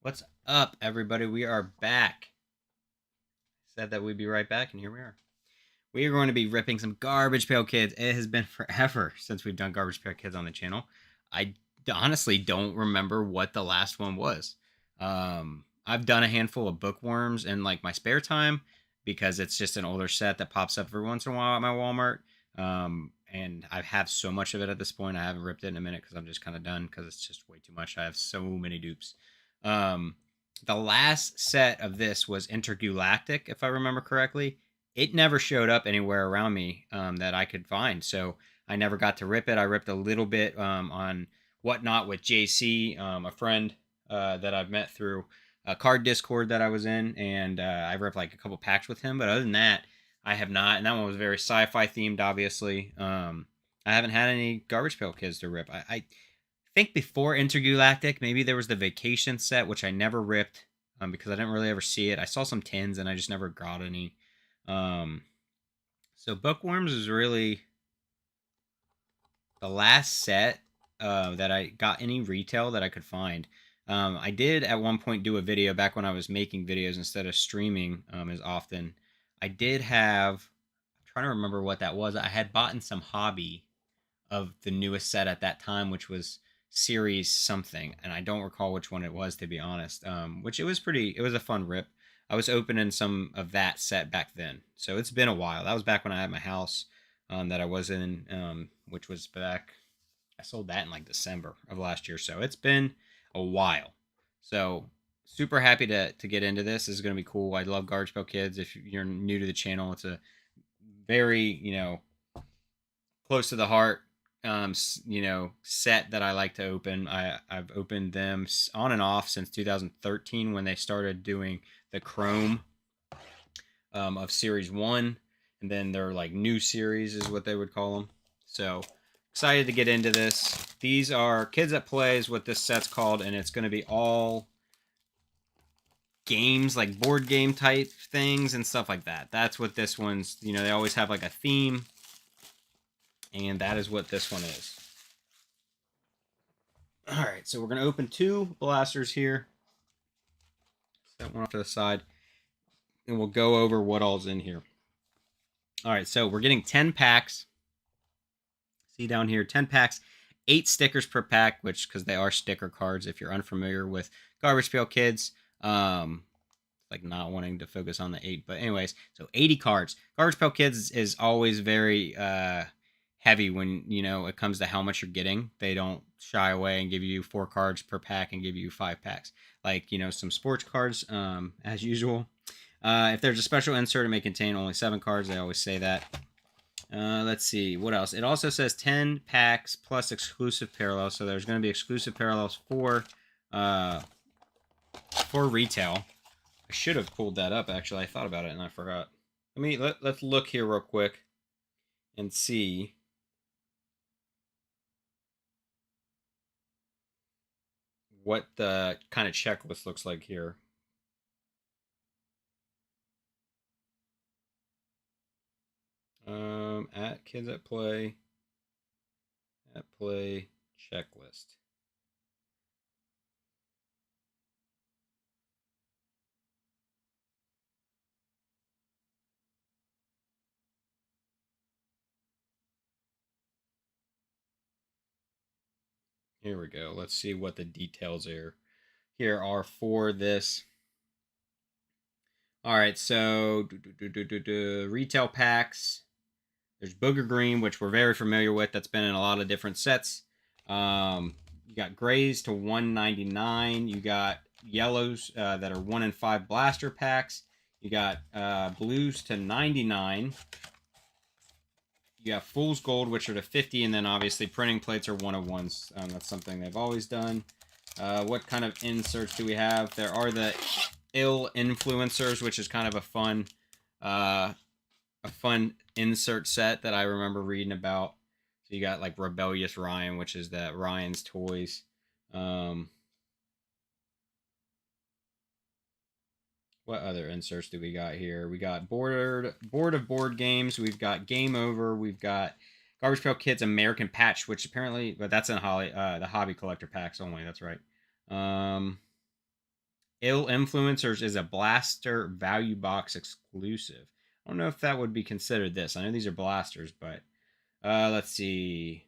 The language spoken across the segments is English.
What's up, everybody? We are back. Said that we'd be right back, and here we are. We are going to be ripping some Garbage Pail Kids. It has been forever since we've done Garbage Pail Kids on the channel. I honestly don't remember what the last one was. I've done a handful of bookworms in like my spare time because it's just an older set that pops up every once in a while at my Walmart. And I have so much of it at this point. I haven't ripped it in a minute because I'm just kind of done because it's just way too much. I have so many dupes. Um, the last set of this was Intergalactic, if I remember correctly. It never showed up anywhere around me that I could find, so I never got to rip it. I ripped a little bit on Whatnot with JC, a friend that I've met through a card Discord that I was in, and I ripped like a couple packs with him. But other than that, I have not, and that one was very sci-fi themed, obviously. I haven't had any Garbage Pail Kids to rip. I think before Intergalactic, maybe there was the Vacation set, which I never ripped because I didn't really ever see it. I saw some tins, and I just never got any. Um, so Bookworms is really the last set that I got any retail that I could find. I did at one point do a video back when I was making videos instead of streaming as often. I did have, I'm trying to remember what that was. I had bought in some hobby of the newest set at that time, which was series something, and I don't recall which one it was, to be honest. Which it was pretty. It was a fun rip. I was opening some of that set back then, so it's been a while. That was back when I had my house that I was in, which was back. I sold that in like December of last year, so it's been a while. So super happy to get into this. This is going to be cool. I love Garbage Pail Kids. If you're new to the channel, it's a very close to the heart set that I like to open. I've opened them on and off since 2013 when they started doing the Chrome of Series 1, and then their like new series is what they would call them. So excited to get into this. These are Kids at Play is what this set's called, and it's going to be all games, like board game type things and stuff like that. That's what this one's, they always have like a theme, and that is what this one is. All right, so we're going to open two blasters here. Set one off to the side, and we'll go over what all's in here. All right, so we're getting 10 packs. See down here, 10 packs, 8 stickers per pack, which, because they are sticker cards, if you're unfamiliar with Garbage Pail Kids, like not wanting to focus on the 8, but anyways, so 80 cards. Garbage Pail Kids is always very heavy when, it comes to how much you're getting. They don't shy away and give you 4 cards per pack and give you 5 packs. Like, some sports cards, as usual. If there's a special insert, it may contain only 7 cards. They always say that. Let's see what else. It also says 10 packs plus exclusive parallels. So there's going to be exclusive parallels for retail. I should have pulled that up. Actually, I thought about it and I forgot. Let's look here real quick and see. What the kind of checklist looks like here. At Kids at Play checklist. Here we go. Let's see what the details here are for this. All right, so retail packs. There's Booger Green, which we're very familiar with. That's been in a lot of different sets. You got grays to 199. You got yellows that are 1 and 5 blaster packs. You got blues to 99. You have Fool's Gold, which are to 50, and then obviously printing plates are 101s. That's something they've always done. What kind of inserts do we have? There are the ill influencers, which is kind of a fun insert set that I remember reading about. So you got like Rebellious Ryan, which is that Ryan's Toys. What other inserts do we got here? We got board of board games. We've got Game Over. We've got Garbage Pail Kids American Patch, which apparently, but that's in the hobby collector packs only. That's right. Ill Influencers is a Blaster Value Box exclusive. I don't know if that would be considered this. I know these are blasters, but let's see.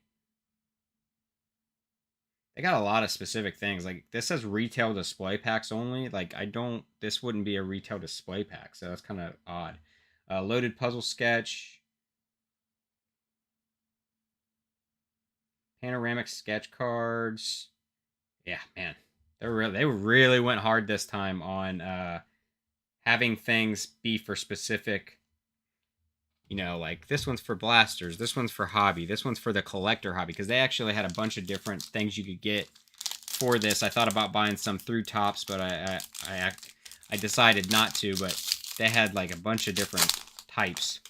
They got a lot of specific things. Like this says retail display packs only. Like this wouldn't be a retail display pack, so that's kind of odd. Loaded puzzle sketch, panoramic sketch cards. Yeah, man, they really went hard this time on having things be for specific. You know, like this one's for blasters, this one's for hobby, this one's for the collector hobby, because they actually had a bunch of different things you could get for this. I thought about buying some through Tops, but I decided not to. But they had like a bunch of different types.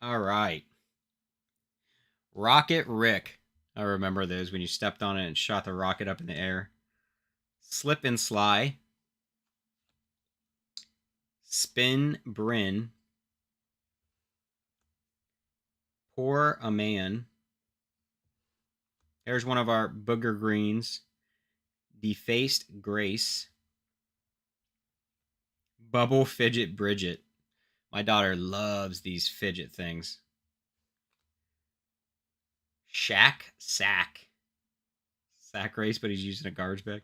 All right, Rocket Rick. I remember those when you stepped on it and shot the rocket up in the air. Slip and Sly. Spin Bryn. Pour a Man. There's one of our Booger Greens. Defaced Grace. Bubble Fidget Bridget. My daughter loves these fidget things. Shack Sack. Sack race, but he's using a garbage bag.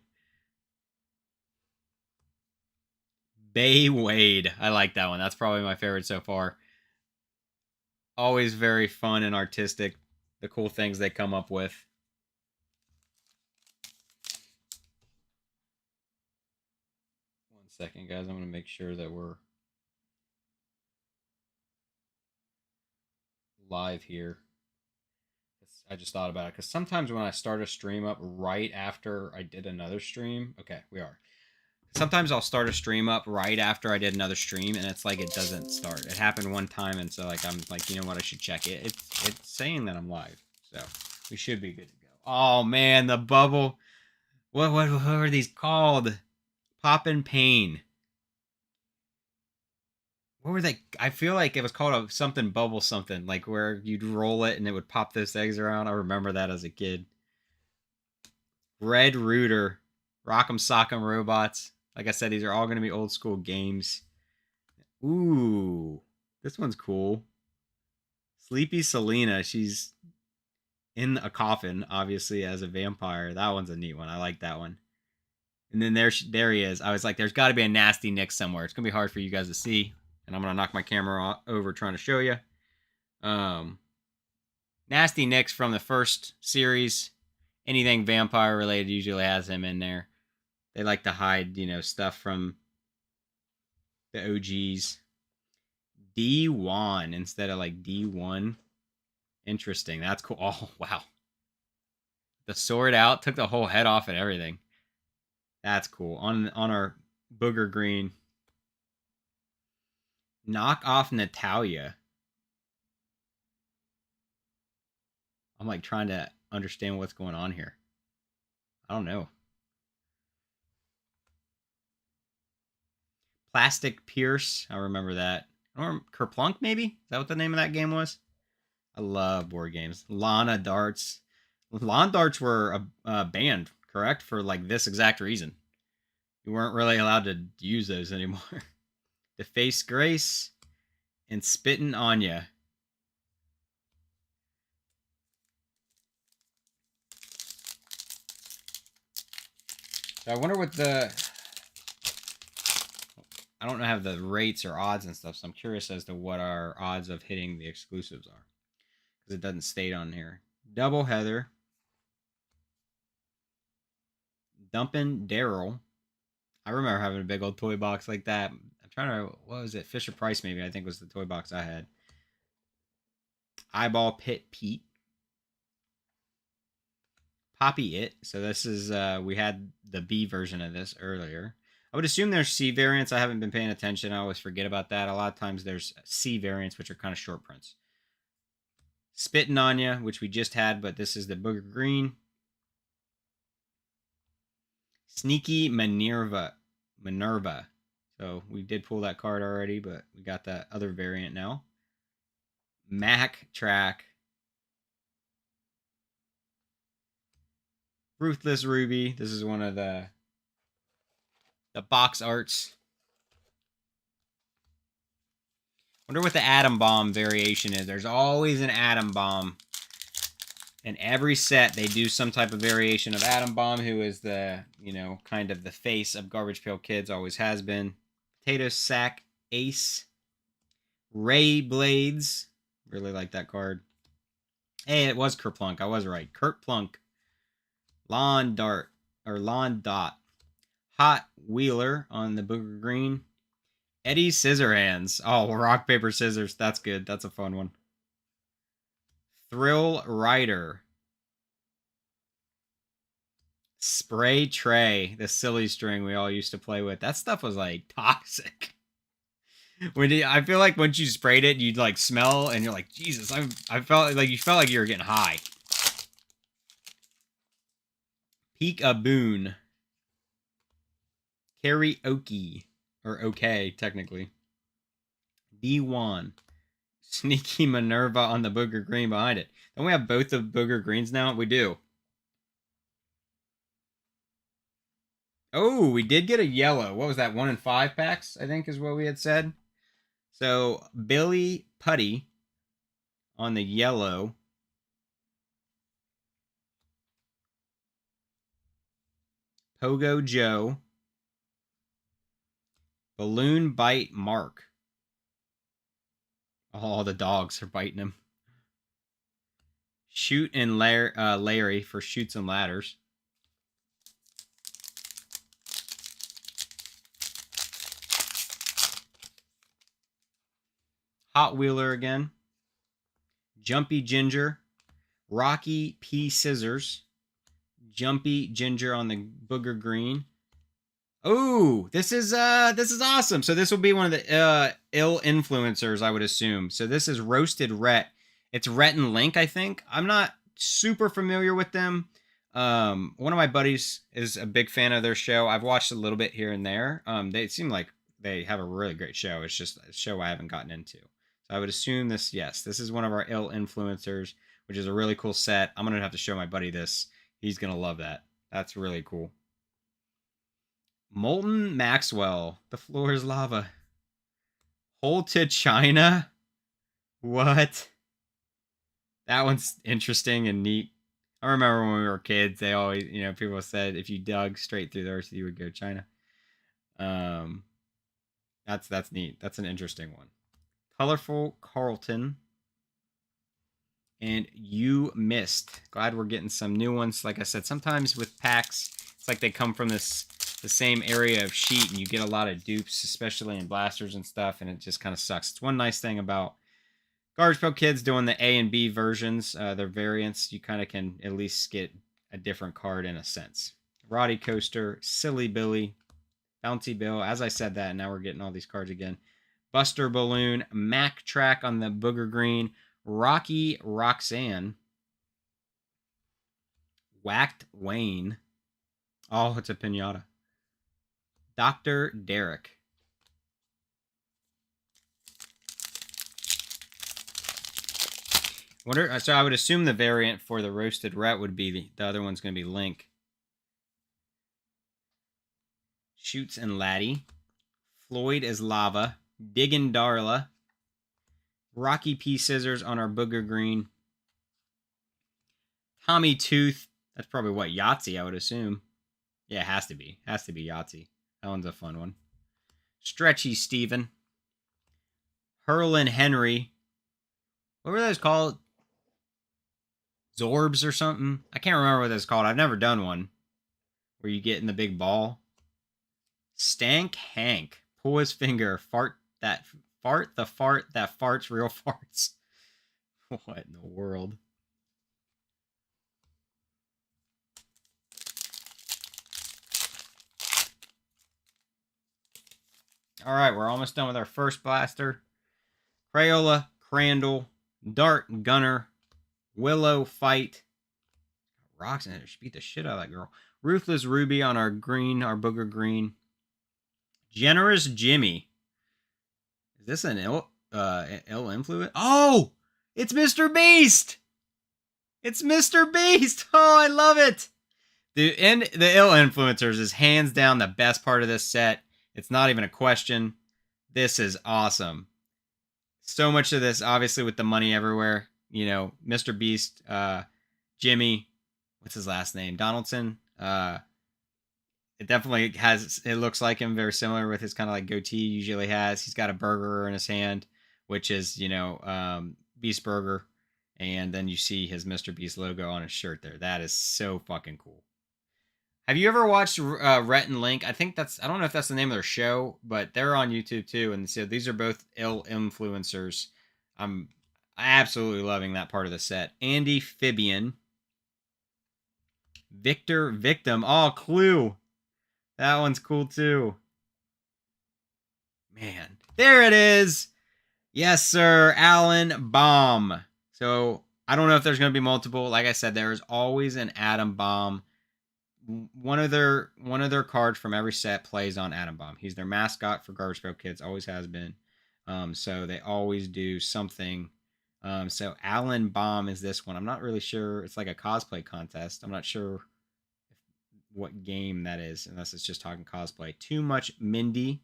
Bay Wade. I like that one. That's probably my favorite so far. Always very fun and artistic. The cool things they come up with. One second, guys. I'm going to make sure that we're live here. I just thought about it because sometimes when I start a stream up right after I did another stream, okay, we are. Sometimes I'll start a stream up right after I did another stream, and it's like it doesn't start. It happened one time, and so like I'm like, you know what, I should check it. It's saying that I'm live, so we should be good to go. Oh man, the bubble. What are these called? Pop and Pain. What were they? I feel like it was called something bubble something, like where you'd roll it and it would pop those eggs around. I remember that as a kid. Red Rooter, Rock'em Sock'em Robots. Like I said, these are all going to be old school games. Ooh, this one's cool. Sleepy Selena. She's in a coffin, obviously, as a vampire. That one's a neat one. I like that one. And then there he is. I was like, there's got to be a Nasty Nick somewhere. It's going to be hard for you guys to see. And I'm going to knock my camera over trying to show you. Nasty Nick's from the first series. Anything vampire related usually has him in there. They like to hide, you know, stuff from the OGs. D1 instead of like D1. Interesting. That's cool. Oh, wow. The sword out. Took the whole head off and everything. That's cool. On our Booger Green. Knock off Natalia. I'm like trying to understand what's going on here. I don't know. Plastic Pierce. I remember that. Or Kerplunk, maybe? Is that what the name of that game was? I love board games. Lana Darts. Lawn darts were banned, correct? For like this exact reason. You weren't really allowed to use those anymore. Deface Grace and Spittin' Anya. So I wonder what the... I don't have the rates or odds and stuff, so I'm curious as to what our odds of hitting the exclusives are. Because it doesn't state on here. Double Heather. Dumpin' Daryl. I remember having a big old toy box like that. I'm trying to... What was it? Fisher Price, maybe, I think was the toy box I had. Eyeball Pit Pete. Poppy It. So this is... we had the B version of this earlier. I would assume there's C variants. I haven't been paying attention. I always forget about that. A lot of times there's C variants, which are kind of short prints. Spittin' Anya, which we just had, but this is the Booger Green. Sneaky Minerva. So we did pull that card already, but we got that other variant now. Mac Track. Ruthless Ruby. This is one of the The box arts. Wonder what the atom bomb variation is. There's always an atom bomb. In every set, they do some type of variation of Atom Bomb, who is the, kind of the face of Garbage Pail Kids, always has been. Potato Sack Ace. Ray Blades. Really like that card. Hey, it was Kerplunk. I was right. Kerplunk. Lawn Dart. Or Lawn Dot. Hot Wheeler on the Booger Green. Eddie Scissorhands. Oh, rock, paper, scissors. That's good. That's a fun one. Thrill Rider. Spray Tray, the silly string we all used to play with. That stuff was like toxic. I feel like once you sprayed it, you'd like smell and you're like, Jesus, I felt like you felt like you were getting high. Peek-a-boon. Karaoke. Or okay, technically. D1. Sneaky Minerva on the Booger Green behind it. Don't we have both the Booger Greens now? We do. Oh, we did get a yellow. What was that? 1 in 5 packs, I think is what we had said. So, Billy Putty on the yellow. Pogo Joe. Balloon Bite Mark. Oh, the dogs are biting him. Shoot and Larry for Shoots and Ladders. Hot Wheeler again. Jumpy Ginger. Rocky P. Scissors. Jumpy Ginger on the Booger Green. Oh, this is awesome. So this will be one of the ill influencers, I would assume. So this is Roasted Rett. It's Rett and Link, I think. I'm not super familiar with them. One of my buddies is a big fan of their show. I've watched a little bit here and there. They seem like they have a really great show. It's just a show I haven't gotten into. So I would assume this is one of our ill influencers, which is a really cool set. I'm going to have to show my buddy this. He's going to love that. That's really cool. Molten Maxwell. The floor is lava. Hole to China. What? That one's interesting and neat. I remember when we were kids, they always, people said if you dug straight through the earth, you would go to China. That's neat. That's an interesting one. Colorful Carlton. And You Missed. Glad we're getting some new ones. Like I said, sometimes with packs, it's like they come from the same area of sheet, and you get a lot of dupes, especially in blasters and stuff, and it just kind of sucks. It's one nice thing about Garbage Pail Kids doing the A and B versions, their variants. You kind of can at least get a different card in a sense. Roddy Coaster, Silly Billy, Bouncy Bill. As I said that, and now we're getting all these cards again. Buster Balloon, Mac Track on the Booger Green, Rocky Roxanne, Whacked Wayne. Oh, it's a Pinata. Dr. Derek. So I would assume the variant for the Roasted Rett would be the other one's going to be Link. Shoots and Laddie. Floyd is Lava. Diggin' Darla. Rocky P. Scissors on our Booger Green. Tommy Tooth. That's probably what, Yahtzee, I would assume. Yeah, it has to be. Has to be Yahtzee. That one's a fun one. Stretchy Steven. Hurlin' Henry. What were those called? Zorbs or something? I can't remember what that's called. I've never done one. Where you get in the big ball. Stank Hank. Pull his finger. Fart the fart that farts real farts. What in the world? All right, we're almost done with our first blaster. Crayola, Crandall, Dart Gunner, Willow Fight. Rocks in it. She beat the shit out of that girl. Ruthless Ruby on our green, our Booger Green. Generous Jimmy. Is this an ill influence? Oh, it's Mr. Beast. It's Mr. Beast. Oh, I love it. The ill influencers is hands down the best part of this set. It's not even a question. This is awesome. So much of this, obviously, with the money everywhere. You know, Mr. Beast, Jimmy, what's his last name? Donaldson. It definitely has. It looks like him, very similar with his kind of like goatee he usually has. He's got a burger in his hand, which is Beast Burger, and then you see his Mr. Beast logo on his shirt there. That is so fucking cool. Have you ever watched Rett and Link? I don't know if that's the name of their show, but they're on YouTube too. And so these are both ill influencers. I'm absolutely loving that part of the set. Andy Fibian. Victor Victim. Oh, Clue. That one's cool too. Man. There it is. Yes, sir. Alan Baum. So I don't know if there's going to be multiple. Like I said, there is always an Adam Baum. One of their cards from every set plays on Adam Bomb. He's their mascot for Garbage Pail Kids, always has been. So they always do something. So Alan Bomb is this one. I'm not really sure. It's like a cosplay contest. I'm not sure what game that is, unless it's just talking cosplay. Too Much Mindy.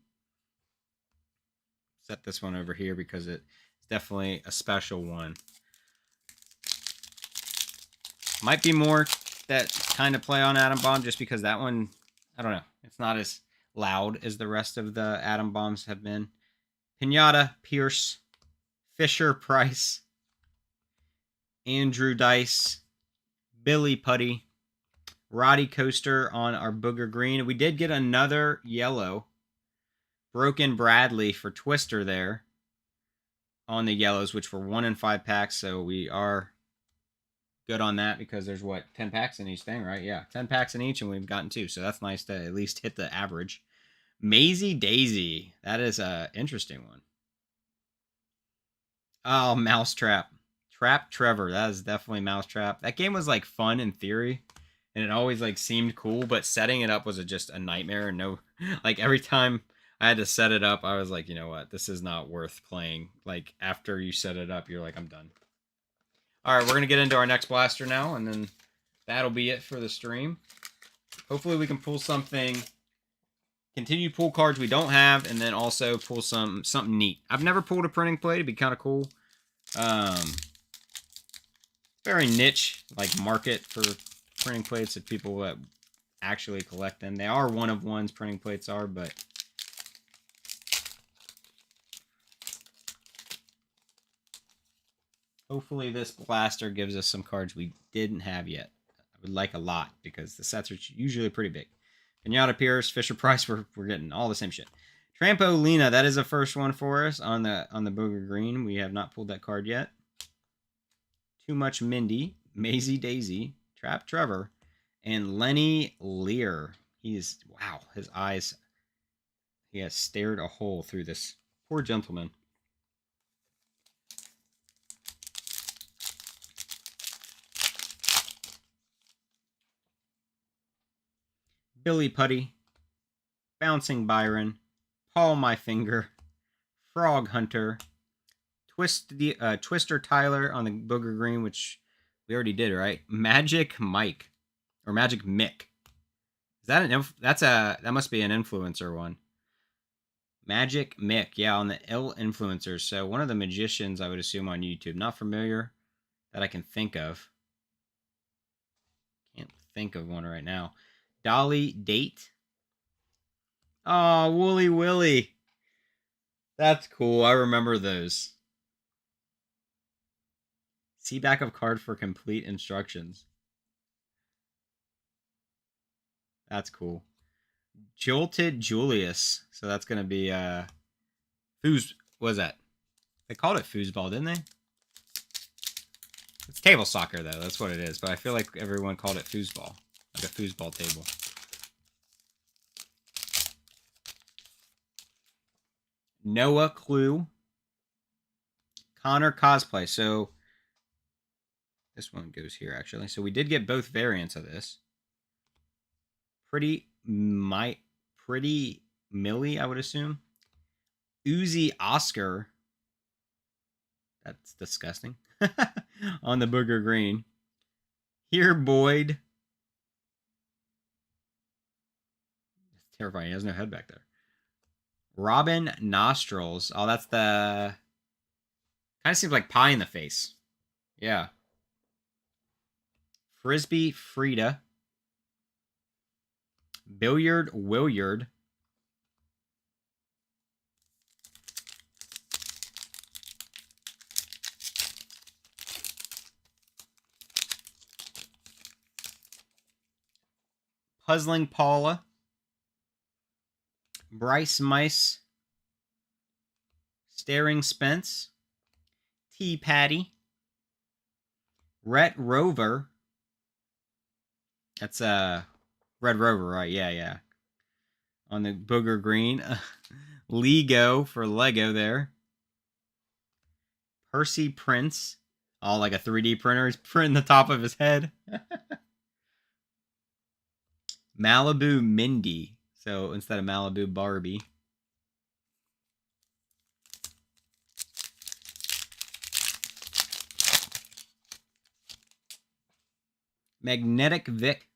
Set this one over here because it's definitely a special one. Might be more that kind of play on Adam Bomb, just because that one, I don't know, it's not as loud as the rest of the Adam Bombs have been. Pinata, Pierce, Fisher Price, Andrew Dice, Billy Putty, Roddy Coaster on our Booger Green. We did get another yellow. Broken Bradley for Twister there on the yellows, which were 1 in 5 packs, so we are good on that because there's 10 packs in each thing, right? Yeah, 10 packs in each, and we've gotten 2, so that's nice to at least hit the average. Maisie Daisy, that is a interesting one. Oh, Mousetrap, Trap Trevor, that is definitely Mousetrap. That game was like fun in theory, and it always like seemed cool, but setting it up was just a nightmare. And no, like every time I had to set it up, I was like, you know what, this is not worth playing. Like after you set it up, you're like, I'm done. All right, we're going to get into our next blaster now, and then that'll be it for the stream. Hopefully we can pull something, continue to pull cards we don't have, and then also pull something neat. I've never pulled a printing plate. It'd be kind of cool. Very niche, like market for printing plates of people that actually collect them. They are one of ones, printing plates are, but hopefully this blaster gives us some cards we didn't have yet. I would like a lot because the sets are usually pretty big. Pinata Pierce, Fisher Price, we're getting all the same shit. Trampolina, that is the first one for us on the Booger Green. We have not pulled that card yet. Too Much Mindy, Maisie Daisy, Trap Trevor, and Lenny Lear. Wow, his eyes, he has stared a hole through this poor gentleman. Billy Putty, Bouncing Byron, Paul My Finger, Frog Hunter, Twister Tyler on the Booger Green, which we already did, right? Magic Mike or Magic Mick. Is that that must be an influencer one. Magic Mick, yeah, on the ill influencers. So one of the magicians, I would assume, on YouTube. Not familiar that I can think of. Can't think of one right now. Dolly Date. Oh, Wooly Willy. That's cool. I remember those. See back of card for complete instructions. That's cool. Jolted Julius. So that's going to be Foos. What was that? They called it Foos Ball, didn't they? It's table soccer, though. That's what it is. But I feel like everyone called it Foos Ball. Like a foosball table. Noah Clue. Connor Cosplay. So this one goes here, actually. So we did get both variants of this. Pretty Millie, I would assume. Uzi Oscar. That's disgusting. On the Booger Green. Here, Boyd. Terrifying. He has no head back there. Robin Nostrils. Oh, that's the... Kind of seems like pie in the face. Yeah. Frisbee Frida. Billiard Williard. Puzzling Paula. Bryce Mice. Staring Spence. Tea Patty. Rett Rover. That's Red Rover, right? Yeah. On the Booger Green. Lego for Lego there. Percy Prince. Oh, like a 3D printer. He's printing the top of his head. Malibu Mindy. So instead of Malibu Barbie. Magnetic Vic.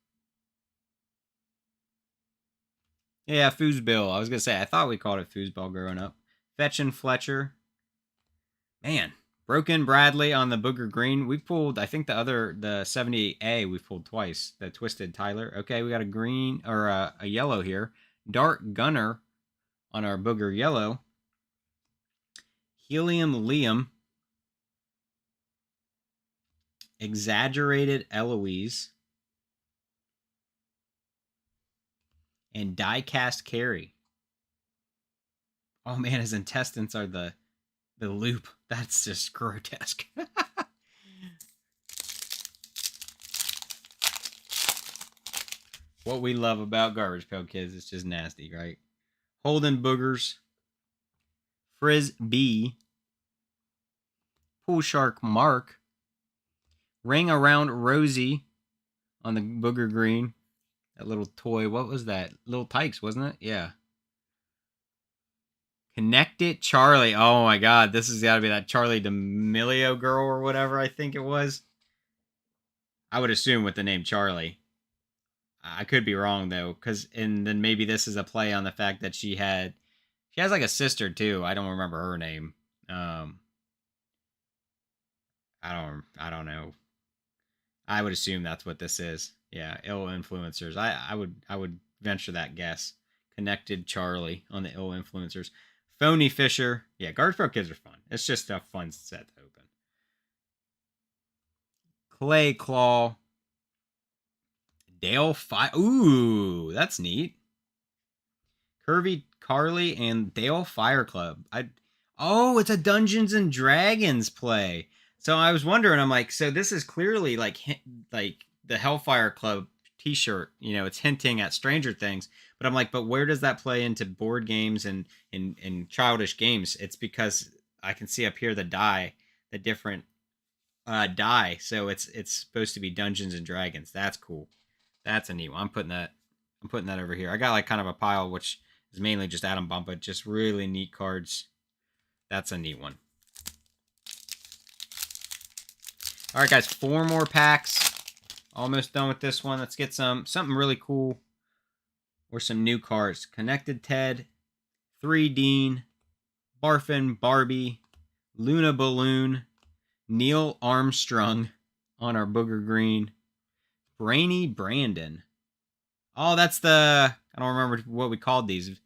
Yeah, Foos Bell. I was going to say, I thought we called it Foos Bell growing up. Fetchin' Fletcher. Man. Broken Bradley on the Booger Green. We pulled, I think the 78A we pulled twice. The Twisted Tyler. Okay, we got a green, or a yellow here. Dark Gunner on our Booger Yellow. Helium Liam. Exaggerated Eloise. And Diecast Carry. Oh man, his intestines are the loop. That's just grotesque. What we love about Garbage Pail Kids is just nasty, right? Holden Boogers. Frisbee. Pool Shark Mark. Ring Around Rosie on the Booger Green. That little toy. What was that? Little Tykes, wasn't it? Yeah. Connect It Charlie. Oh my god. This has got to be that Charlie D'Amelio girl or whatever I think it was. I would assume with the name Charlie. I could be wrong though, and then maybe this is a play on the fact that she has like a sister too. I don't remember her name. I don't know. I would assume that's what this is. Yeah, ill influencers. I would venture that guess. Connected Charlie on the ill influencers. Phony Fisher. Yeah, Garbage Pail Kids are fun. It's just a fun set to open. Clay Claw. Dale Ooh, that's neat. Curvy Carly and Dale Fire Club. Oh, it's a Dungeons and Dragons play. So I was wondering, I'm like, so this is clearly like the Hellfire Club T-shirt. You know, it's hinting at Stranger Things. But I'm like, but where does that play into board games and childish games? It's because I can see up here the different die. So it's supposed to be Dungeons and Dragons. That's cool. That's a neat one. I'm putting that over here. I got like kind of a pile, which is mainly just Adam Bumpa, just really neat cards. That's a neat one. All right, guys, 4 more packs. Almost done with this one. Let's get something really cool or some new cards. Connected Ted, 3 Dean, Barfin Barbie, Luna Balloon, Neil Armstrong on our Booger Green, Brainy Brandon. Oh, that's I don't remember what we called these.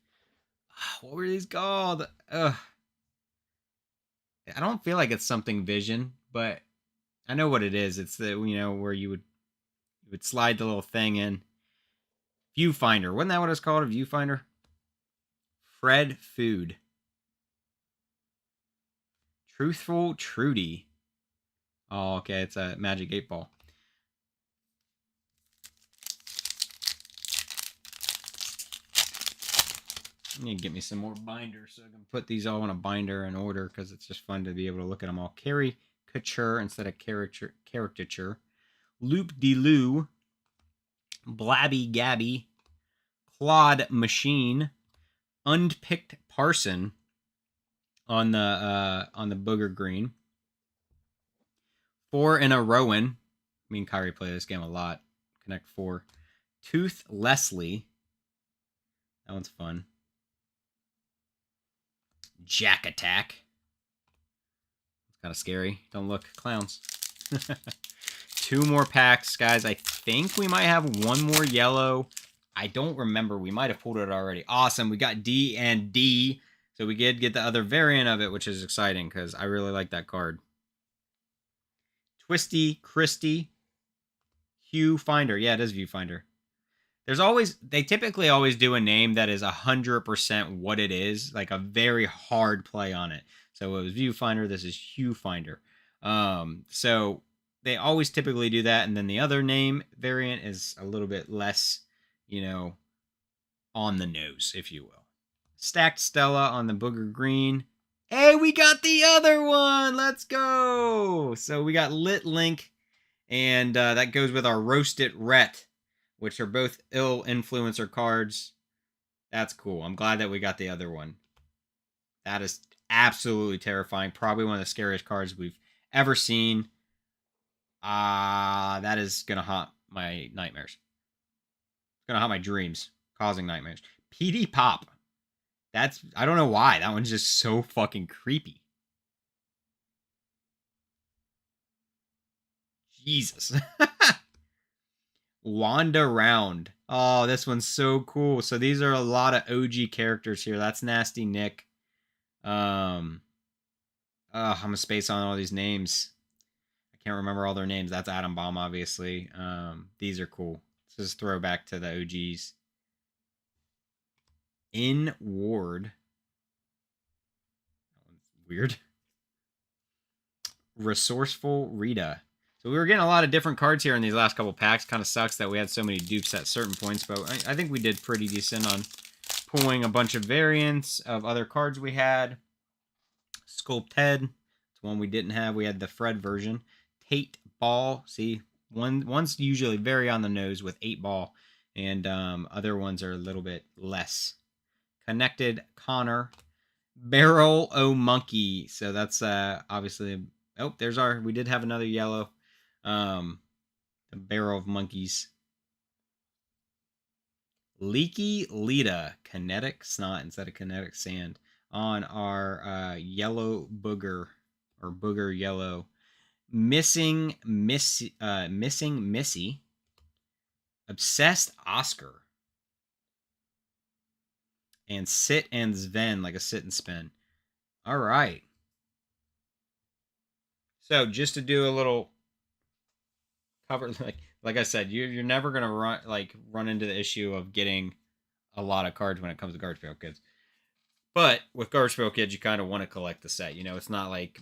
What were these called? I don't feel like it's something Vision, but I know what it is. It's where you would slide the little thing in. Viewfinder. Wasn't that what it's called? A viewfinder? Fred Food. Truthful Trudy. Oh, okay. It's a Magic 8 Ball. I need to get me some more binders so I can put these all in a binder in order because it's just fun to be able to look at them all. Caricature instead of caricature. Loop de Loo. Blabby Gabby. Claude Machine. Unpicked Parson on the Booger Green. 4 in a Rowan. Me and Kyrie play this game a lot. Connect 4. Tooth Leslie. That one's fun. Jack Attack. It's kind of scary. Don't look. Clowns. 2 more packs, guys. I think we might have one more yellow. I don't remember. We might have pulled it already. Awesome. We got D and D. So we did get the other variant of it, which is exciting because I really like that card. Twisty Christie. Viewfinder. Yeah, it is Viewfinder. They typically always do a name that is 100% what it is, like a very hard play on it. So it was Viewfinder. This is Viewfinder. So they always typically do that. And then the other name variant is a little bit less, on the nose, if you will. Stacked Stella on the Booger Green. Hey, we got the other one. Let's go. So we got Lit Link, and that goes with our Roasted Rett, which are both ill influencer cards. That's cool. I'm glad that we got the other one. That is absolutely terrifying. Probably one of the scariest cards we've ever seen. That is going to haunt my nightmares. It's going to haunt my dreams, causing nightmares. PD Pop. I don't know why. That one's just so fucking creepy. Jesus. Wanda Round. Oh, this one's so cool. So these are a lot of OG characters here. That's Nasty Nick. I'm a space on all these names. I can't remember all their names. That's Atom Bomb, obviously. These are cool. This is throwback to the OGs. In Ward. That one's weird. Resourceful Rita. So we were getting a lot of different cards here in these last couple packs. Kind of sucks that we had so many dupes at certain points, but I think we did pretty decent on pulling a bunch of variants of other cards we had. Sculpt Head. It's one we didn't have. We had the Fred version. Tate Ball. See, one's usually very on the nose with 8 Ball, and other ones are a little bit less. Connected Connor. Barrel O Monkey. So that's obviously... Oh, we did have another yellow. The Barrel of Monkeys. Leaky Lita. Kinetic Snot instead of Kinetic Sand. On our yellow Booger. Or Booger Yellow. Missing Missy. Obsessed Oscar. And Sit and Sven, like a sit and spin. All right. So just to do a little cover, like I said, you're never gonna run into the issue of getting a lot of cards when it comes to Garbage Pail Kids. But with Garbage Pail Kids, you kind of want to collect the set. It's not like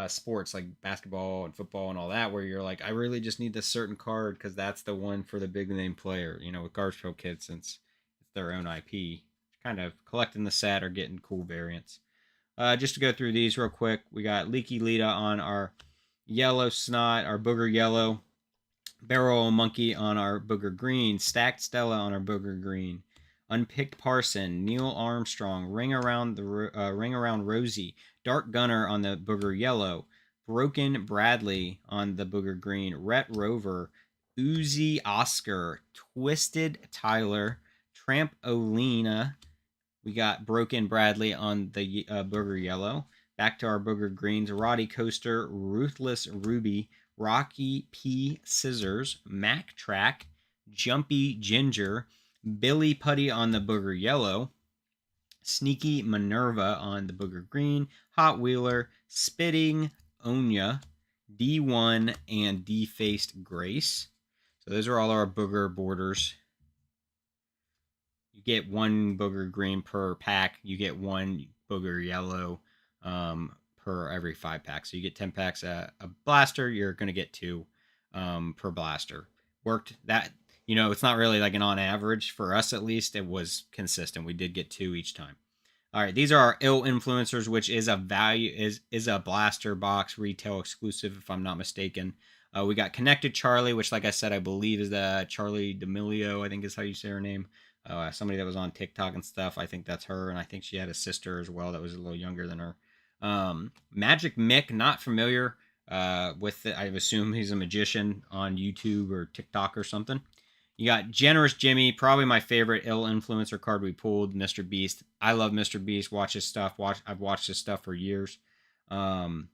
sports like basketball and football and all that, where you're like, I really just need this certain card because that's the one for the big name player. With Garbage Pail Kids, since it's their own IP, kind of collecting the set or getting cool variants. Just to go through these real quick, we got Leaky Lita on our yellow Snot, our Booger Yellow, Barrel Monkey on our Booger Green, Stacked Stella on our Booger Green, Unpicked Parson, Neil Armstrong, Ring Around Rosie, Dark Gunner on the Booger Yellow, Broken Bradley on the Booger Green, Rett Rover, Uzi Oscar, Twisted Tyler, Trampolina. We got Broken Bradley on the Booger Yellow. Back to our Booger Greens. Roddy Coaster, Ruthless Ruby, Rocky P. Scissors, Mac Track, Jumpy Ginger, Billy Putty on the Booger Yellow, Sneaky Minerva on the Booger Green, Hot Wheeler, Spitting Onya, D1, and Defaced Grace. So those are all our Booger borders. You get 1 Booger Green per pack. You get 1 Booger Yellow per every 5 packs. So you get 10 packs a blaster. You're going to get 2 per blaster. Worked that, it's not really like an on average. For us, at least, it was consistent. We did get 2 each time. All right, these are our ill influencers, which is a blaster box retail exclusive, if I'm not mistaken. We got Connected Charlie, which, like I said, I believe is the Charlie D'Amelio, I think is how you say her name. Somebody that was on TikTok and stuff. I think that's her, and I think she had a sister as well that was a little younger than her. Magic Mick, not familiar with it. I assume he's a magician on YouTube or TikTok or something. You got Generous Jimmy, probably my favorite ill influencer card we pulled, Mr. Beast. I love Mr. Beast. Watch his stuff. I've watched his stuff for years. And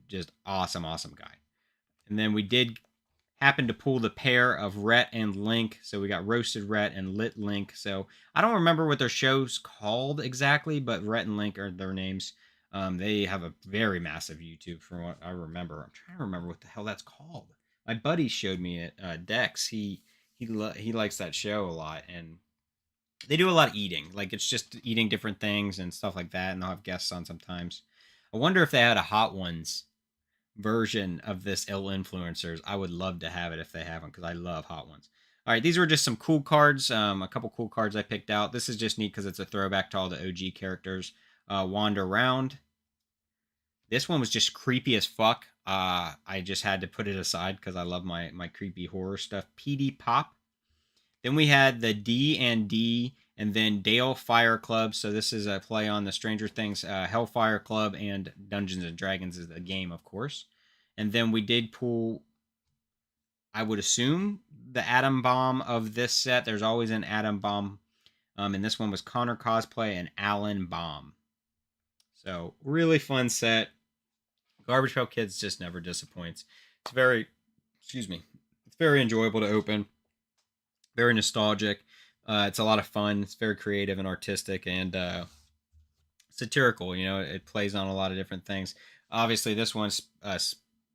just awesome, awesome guy. And then we did happen to pull the pair of Rett and Link. So we got Roasted Rett and Lit Link. So I don't remember what their show's called exactly, but Rett and Link are their names. They have a very massive YouTube from what I remember. I'm trying to remember what the hell that's called. My buddy showed me it. Dex. He likes that show a lot, and they do a lot of eating. Like it's just eating different things and stuff like that, and they'll have guests on sometimes. I wonder if they had a Hot Ones version of this ill influencers. I would love to have it if they have one because I love Hot Ones. All right, these were just some cool cards. A couple cool cards I picked out. This is just neat because it's a throwback to all the OG characters. Wander Around. This one was just creepy as fuck. I just had to put it aside because I love my creepy horror stuff. PD Pop. Then we had the D&D and then Dale Fire Club. So this is a play on the Stranger Things Hellfire Club and Dungeons and Dragons is the game, of course. And then we did pull, I would assume, the Atom Bomb of this set. There's always an Atom Bomb. And this one was Connor Cosplay and Alan Bomb. So really fun set. Garbage Pail Kids just never disappoints. It's very, it's very enjoyable to open. Very nostalgic. It's a lot of fun. It's very creative and artistic and satirical. You know, it plays on a lot of different things. Obviously, this one's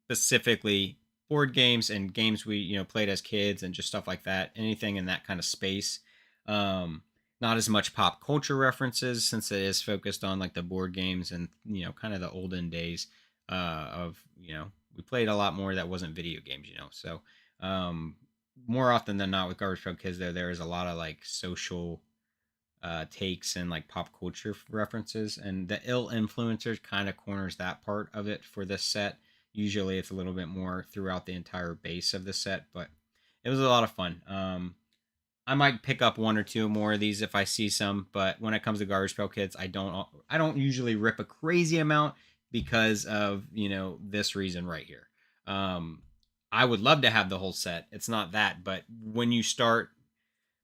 specifically board games and games we played as kids and just stuff like that. Anything in that kind of space. Not as much pop culture references since it is focused on like the board games and kind of the olden days of we played a lot more that wasn't video games. So. More often than not with Garbage Pail Kids, there is a lot of like social takes and like pop culture references, and the ill influencers kind of corners that part of it for this set. Usually, it's a little bit more throughout the entire base of the set, but it was a lot of fun. I might pick up one or two more of these if I see some, but when it comes to Garbage Pail Kids, I don't usually rip a crazy amount because of this reason right here. I would love to have the whole set. It's not that, but when you start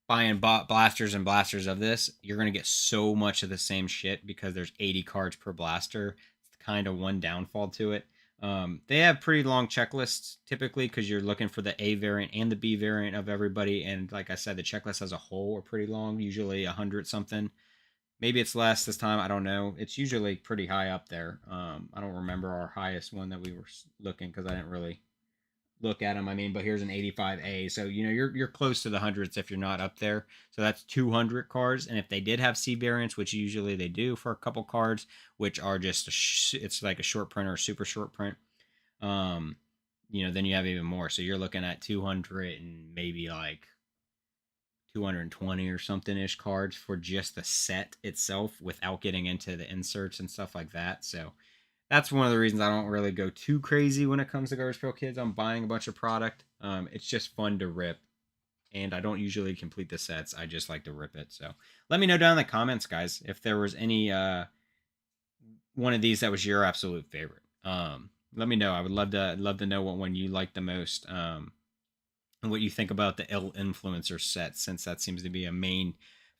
buying blasters and blasters of this, you're going to get so much of the same shit because there's 80 cards per blaster. It's kind of one downfall to it. They have pretty long checklists typically because you're looking for the A variant and the B variant of everybody. And like I said, the checklist as a whole are pretty long, usually 100 something. Maybe it's less this time. I don't know. It's usually pretty high up there. I don't remember our highest one that we were looking because I didn't really look at them. I mean, but here's an 85A. So, you're close to the hundreds if you're not up there. So that's 200 cards. And if they did have C variants, which usually they do for a couple cards, which are just, it's like a short print or a super short print, then you have even more. So you're looking at 200 and maybe like 220 or something ish cards for just the set itself without getting into the inserts and stuff like that. So, that's one of the reasons I don't really go too crazy when it comes to Garbage Pail Kids. I'm buying a bunch of product. It's just fun to rip. And I don't usually complete the sets. I just like to rip it. So let me know down in the comments, guys, if there was any one of these that was your absolute favorite. Let me know. I would love to know what one you like the most. And what you think about the ill influencer set, since that seems to be a main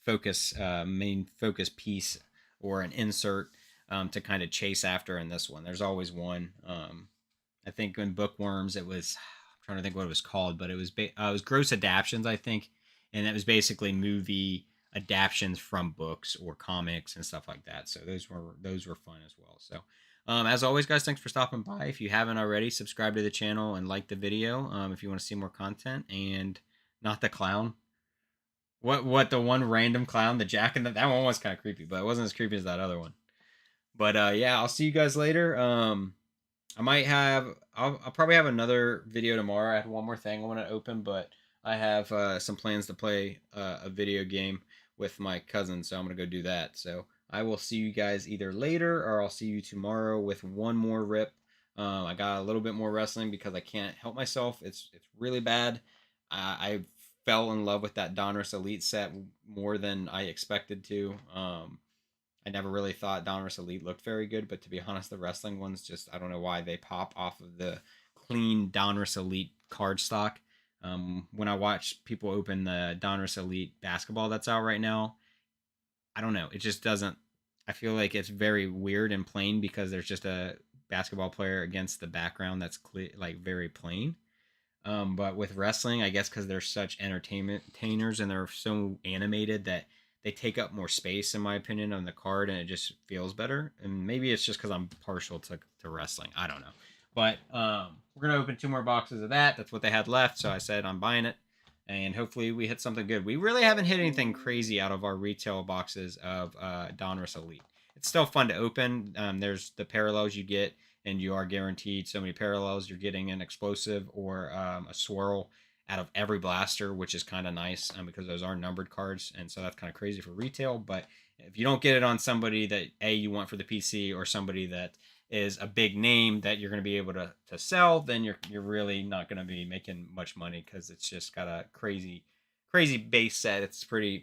focus piece or an insert to kind of chase after in this one. There's always one. I think in Bookworms, it was, I'm trying to think what it was called, but it was Gross Adaptions, I think. And it was basically movie adaptions from books or comics and stuff like that. So those were fun as well. So as always, guys, thanks for stopping by. If you haven't already, subscribe to the channel and like the video if you want to see more content. And not the clown. What the one random clown, the Jack and that one was kind of creepy, but it wasn't as creepy as that other one. But yeah, I'll see you guys later. I'll probably have another video tomorrow. I have one more thing I want to open, but I have some plans to play a video game with my cousin, so I'm gonna go do that. So I will see you guys either later or I'll see you tomorrow with one more rip. I got a little bit more wrestling because I can't help myself. It's really bad. I fell in love with that Donruss Elite set more than I expected to. I never really thought Donruss Elite looked very good, but to be honest, the wrestling ones just, I don't know why they pop off of the clean Donruss Elite card stock. When I watch people open the Donruss Elite basketball that's out right now, I don't know. It just doesn't. I feel like it's very weird and plain because there's just a basketball player against the background that's like very plain. But with wrestling, I guess because they're such entertainers and they're so animated that they take up more space, in my opinion, on the card, and it just feels better. And maybe it's just because I'm partial to wrestling. I don't know. But we're gonna open 2 more boxes of that. That's what they had left, so I said I'm buying it, and hopefully we hit something good. We really haven't hit anything crazy out of our retail boxes of Donruss Elite. It's still fun to open. There's the parallels you get, and you are guaranteed so many parallels. You're getting an explosive or a swirl out of every blaster, which is kind of nice because those are numbered cards, and so that's kind of crazy for retail. But if you don't get it on somebody that you want for the PC or somebody that is a big name that you're going to be able to sell, then you're really not going to be making much money because it's just got a crazy base set. It's pretty